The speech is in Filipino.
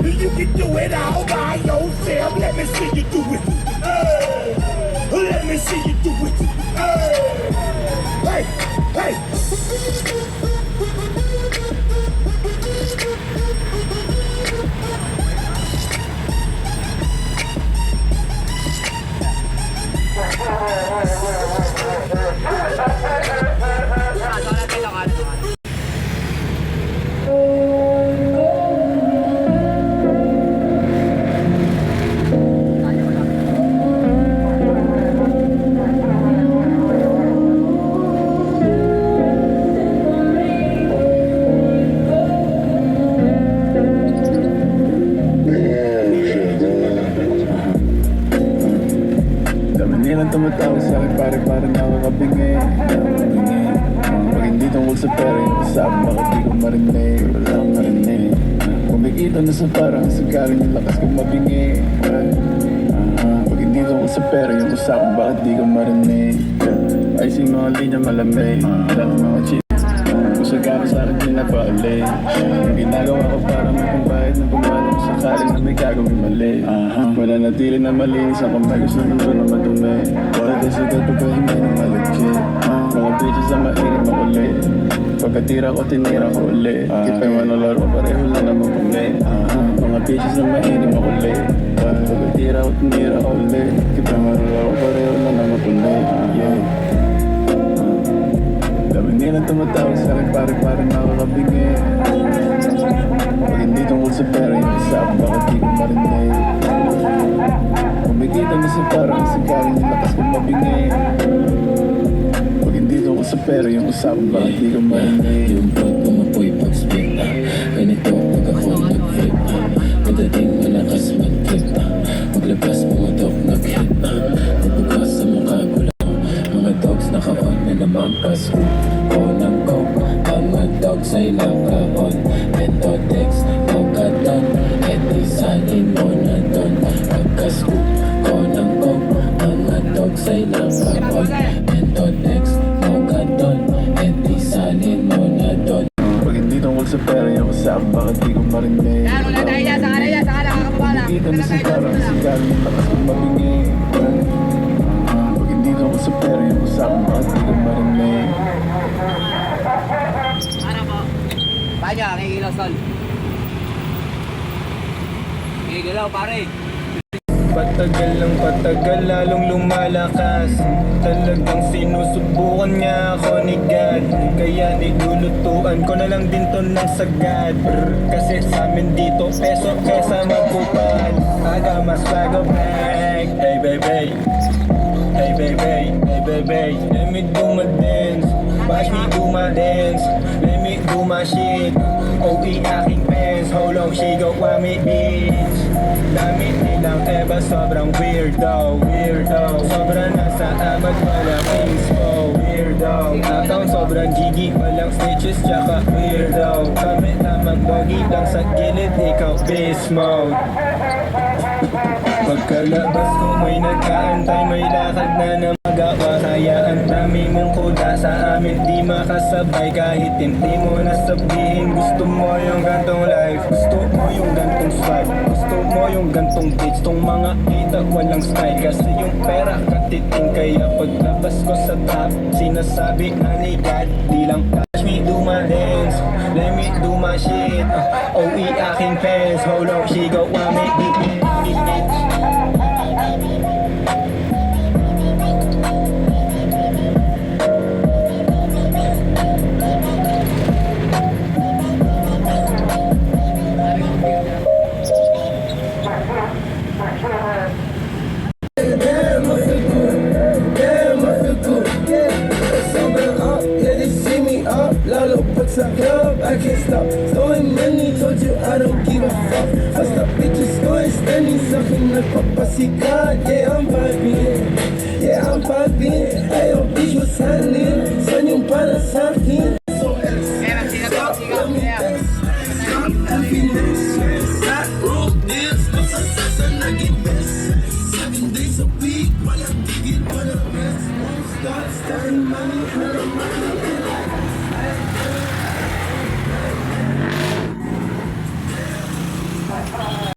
You can do it all by yourself. Let me see you do it. Hey, let me see you do it. Hey, hey, hey. Nilang tumatawag sa akin pare nakakabingi. Pag hindi tungkol sa pera yung usapan, bakit di ko marinig? Wala akong marinig. Kumikita na sa parang sagaling yung lakas kong mabingi. Pag hindi tungkol sa pera yung usapan, bakit di ko marinig? Ay sing mga linya malamig, lahat mga cheat. Usagama sa akin pinapaalay. Ang ginagawa ko para may pambayad ng pumalang sakaling na may gagawin mali. Wala natili na malinis ang kamay, gusto nito na madumi. Wala tayo sigat pagkahingi ng malagkit. Mga bitches na mainit makulit. Pagkatira ko tinira ko ulit. Kita yung ano laro pareho lang naman kami. Mga bitches na mainit makulit. Pagkatira ko tinira ko ulit. Kita yung ano laro pareho lang naman kami. Dami nilang tumatawag sa akin pare nakakabingi. Pag hindi tungkol sa pera yung usapan, bakit di ko marinig? Kumikita na sa parang sagaling yung lakas kong mabingi. Pag hindi tungkol sa pera yung usapan, bakit di ko marinig? Yung pag pumapoy pag-split ganito pag ako nag-flip pagdating malakas mag-trip maglabas mga dog nag-hit magbukas sa mukha gulaw mga dogs naka-on na naman pasko ko ng coke mga dogs ay naka-on Mentotex pagkaton edi salin mo na doon pagka-scoop ko ng coke mga dogs ay naka-on Mentotex pagkaton edi salin mo na doon. Pag hindi tungkol sa pera yung usapan, bakit di ko marinig? Kumikita na sa parang sagaling yung lakas kong mabingi. Pag hindi tungkol sa pera yung usapan, bakit di ko marinig? Ano po? Panya, kikilaw sol. Kikilaw pare. Patagal ng patagal, lalong lumalakas. Talagang sinusubukan niya ako ni God. Kaya nilulutuan ko na lang din to ng sagad. Kasi sa amin dito, peso kesa magkupal. Aga mas bago bag. Hey baby, hey baby, hey baby. Let me do my dance, watch me do my dance. Let me do my shit. OE aking pants, hold on, she go want me bitch. Damit nilang eba, sobrang weirdo. Sobrang nasa abad, walang inspo. Weirdo, account sobrang gigi, walang stitches, tsaka weirdo. Kami tamang bogi lang sa gilid, ikaw beast mode. Pagkalabas ko may nagkaantay, may lakad na magawa. Kaya ang dami mong kuda sa amin di makasabay. Kahit hindi mo nasabihin, gusto mo yung gantong life, gusto mo yung gantong swag, gusto mo yung gantong bitch. Tong mga kita walang style, kasi yung pera katiting. Kaya paglabas ko sa top, sinasabi na ni God, di lang touch me, do my dance, let me do my shit. OE aking pants, hold on, she go want me beat me. Sa club, I can't stop throwing money, told you I don't give a fuck. I stop bitches going steady. high.